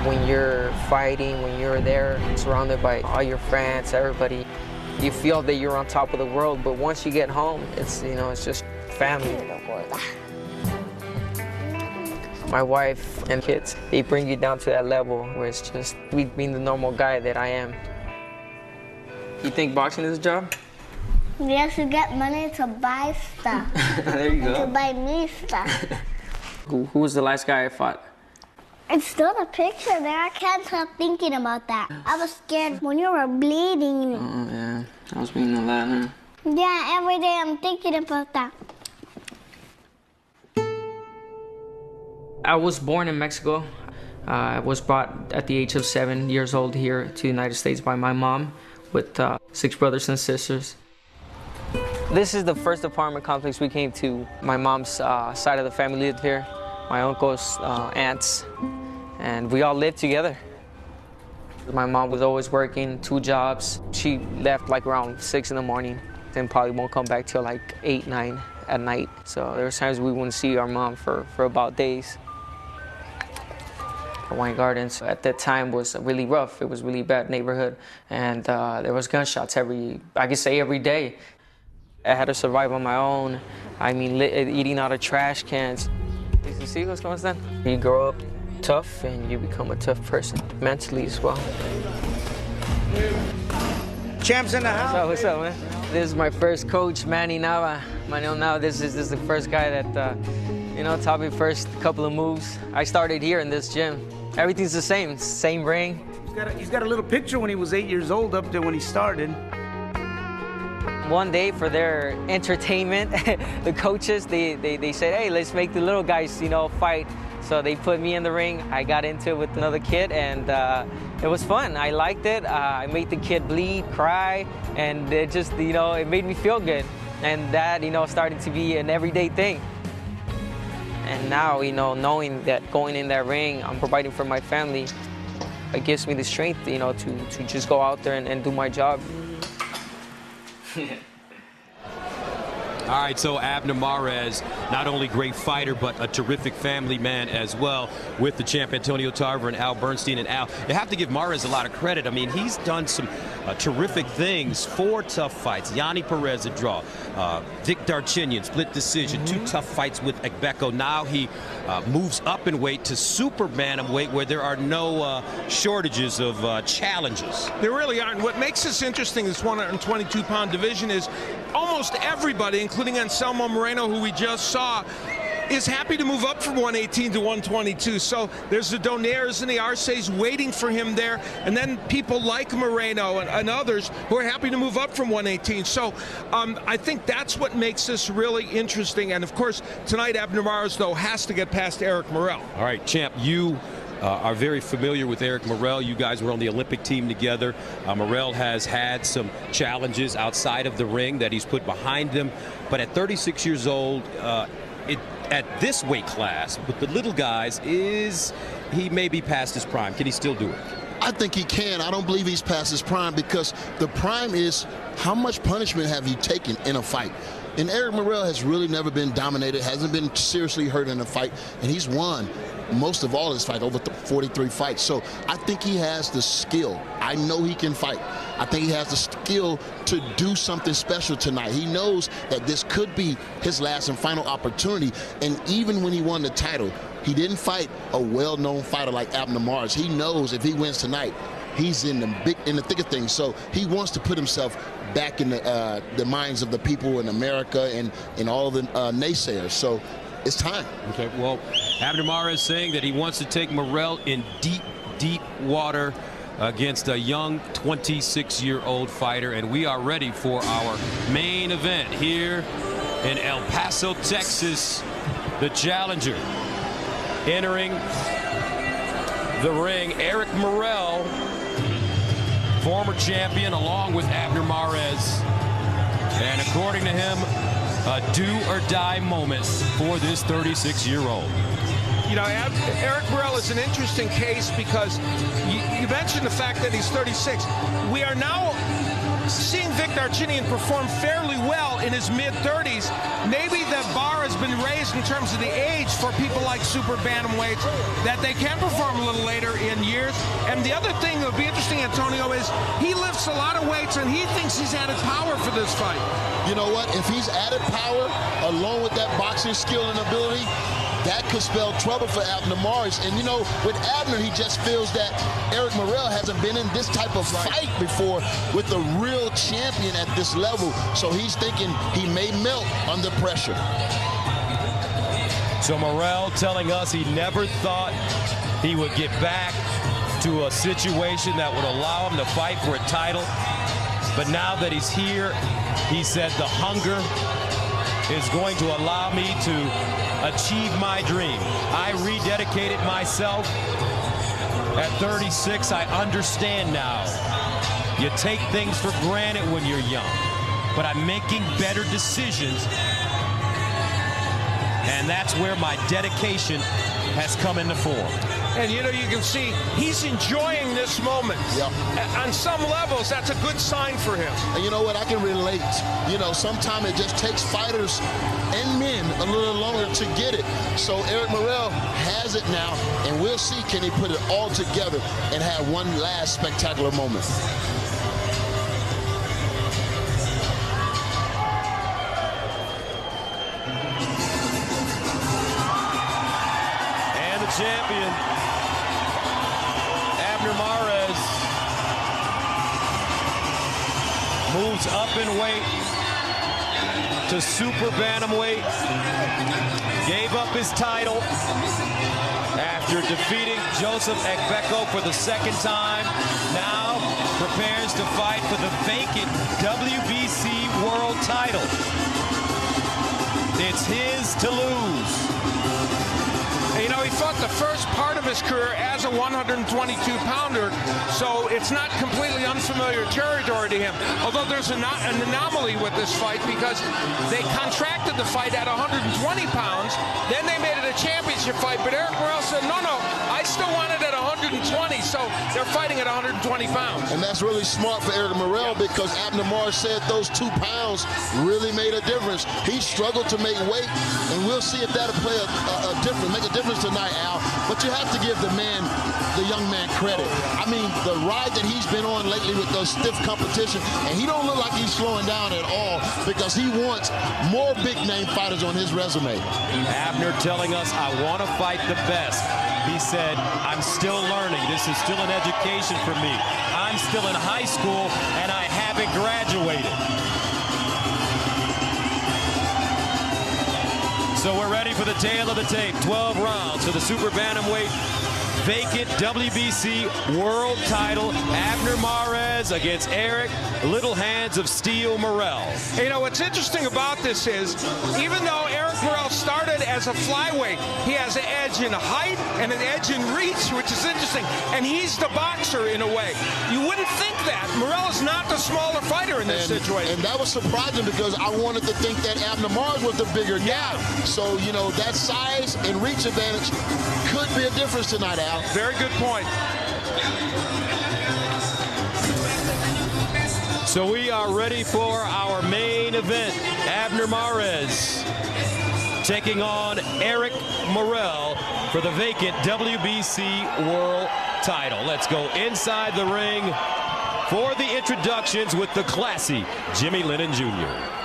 When you're fighting, when you're there, surrounded by all your friends, everybody, you feel that you're on top of the world. But once you get home, it's just family. My wife and kids, they bring you down to that level where it's just me being the normal guy that I am. You think boxing is a job? Yes, to get money to buy stuff. There you go. To buy me stuff. Who was the last guy I fought? It's still a picture there. I can't stop thinking about that. I was scared when you were bleeding. Oh, yeah. I was bleeding a lot, huh? Yeah, every day I'm thinking about that. I was born in Mexico. I was brought at the age of 7 years old here to the United States by my mom with 6 brothers and sisters. This is the first apartment complex we came to. My mom's side of the family lived here, my uncle's aunts, and we all lived together. My mom was always working 2 jobs. She left like around 6 in the morning and probably won't come back till like 8, 9 at night. So there was times we wouldn't see our mom for about days. Wine Gardens at that time was really rough. It was a really bad neighborhood, and there was gunshots every day. I had to survive on my own. I mean, eating out of trash cans. You see what's going on? You grow up tough, and you become a tough person mentally as well. Champs in the house. What's up, man? This is my first coach, Manny Nava. Manny Nava. This is the first guy that taught me first couple of moves. I started here in this gym. Everything's the same ring. He's got a little picture when he was 8 years old up there when he started. One day for their entertainment, the coaches, they said, hey, let's make the little guys, fight. So they put me in the ring. I got into it with another kid, and it was fun. I liked it. I made the kid bleed, cry, and it just, it made me feel good. And that, started to be an everyday thing. And now, knowing that going in that ring, I'm providing for my family, it gives me the strength, to just go out there and do my job. All right, so Abner Mares, not only great fighter, but a terrific family man as well, with the champ Antonio Tarver and Al Bernstein. And Al, you have to give Mares a lot of credit. I mean, he's done some terrific things, 4 tough fights. Yanni Perez a draw, Vic Darchinyan split decision, 2 tough fights with Agbeko. Now he moves up in weight to super bantamweight, where there are no shortages of challenges. There really aren't. What makes this interesting, this 122-pound division, is almost everybody, including Anselmo Moreno, who we just saw, is happy to move up from 118 to 122. So there's the Donairs and the Arces waiting for him there, and then people like Moreno and others who are happy to move up from 118. So I think that's what makes this really interesting. And of course, tonight Abner Mares, though, has to get past Eric Morel. All right, champ, you are very familiar with Eric Morel. You guys were on the Olympic team together. Morel has had some challenges outside of the ring that he's put behind him. But at 36 years old, at this weight class, with the little guys, he may be past his prime. Can he still do it? I think he can. I don't believe he's past his prime, because the prime is how much punishment have you taken in a fight. And Eric Morel has really never been dominated, hasn't been seriously hurt in a fight, and he's won most of all his fights, over 43 fights. So I think he has the skill. I know he can fight. I think he has the skill to do something special tonight. He knows that this could be his last and final opportunity. And even when he won the title, he didn't fight a well-known fighter like Abner Mares. He knows if he wins tonight, he's in the thick of things. So he wants to put himself back in the minds of the people in America and all of the naysayers. So it's time. Okay, well, Abner Mares saying that he wants to take Morel in deep, deep water against a young 26-year-old fighter, and we are ready for our main event here in El Paso, Texas. The challenger entering the ring, Eric Morel, former champion, along with Abner Mares, and according to him, a do-or-die moment for this 36-year-old. Eric Morel is an interesting case because you mentioned the fact that he's 36. We are now seeing Vic Darchinyan perform fairly well in his mid-30s, maybe the bar has been raised in terms of the age for people like super bantamweights, that they can perform a little later in years. And the other thing that would be interesting, Antonio, is he lifts a lot of weights and he thinks he's added power for this fight. You know what? If he's added power along with that boxing skill and ability, that could spell trouble for Abner Mares. And, you know, with Abner, he just feels that Eric Morel hasn't been in this type of fight before with a real champion at this level. So he's thinking he may melt under pressure. So Morel telling us he never thought he would get back to a situation that would allow him to fight for a title. But now that he's here, he said the hunger is going to allow me to achieve my dream. I rededicated myself at 36. I understand now. You take things for granted when you're young, but I'm making better decisions, and that's where my dedication has come into form. And, you know, you can see he's enjoying this moment. Yep. On some levels, that's a good sign for him. And you know what? I can relate. You know, sometimes it just takes fighters and men a little longer to get it. So Eric Morel has it now, and we'll see can he put it all together and have one last spectacular moment. And the champion, Abner Mares, moves up in weight to super bantamweight, gave up his title after defeating Joseph Agbeko for the second time. Now prepares to fight for the vacant WBC world title. It's his to lose. You know, he fought the first part of his career as a 122-pounder, so it's not completely unfamiliar territory to him. Although there's an anomaly with this fight because they contracted the fight at 120 pounds, then they made it a championship fight, but Eric Morel said, no, I still want it at 120, so they're fighting at 120 pounds. And that's really smart for Eric Morel because Abner Mares said those 2 pounds really made a difference. He struggled to make weight, and we'll see if that'll play make a difference tonight, Al. But you have to give the young man credit. I mean, the ride that he's been on lately with those stiff competition, and he don't look like he's slowing down at all because he wants more big-name fighters on his resume. Abner telling us, I want to fight the best. He said, I'm still learning. This is still an education for me. I'm still in high school, and I haven't graduated. So we're ready for the tale of the tape. 12 rounds for the super bantamweight vacant WBC world title. Abner Mares against Eric Little Hands of Steel Morel. You know, what's interesting about this is, even though Eric Morel started as a flyweight, he has an edge in height and an edge in reach, which is interesting. And he's the boxer in a way. You wouldn't think that. Morel is not the smaller fighter in this situation. And that was surprising because I wanted to think that Abner Mares was the bigger guy. So, you know, that size and reach advantage could be a difference tonight, Al. Very good point. So we are ready for our main event. Abner Mares taking on Eric Morel for the vacant WBC world title. Let's go inside the ring for the introductions with the classy Jimmy Lennon Jr.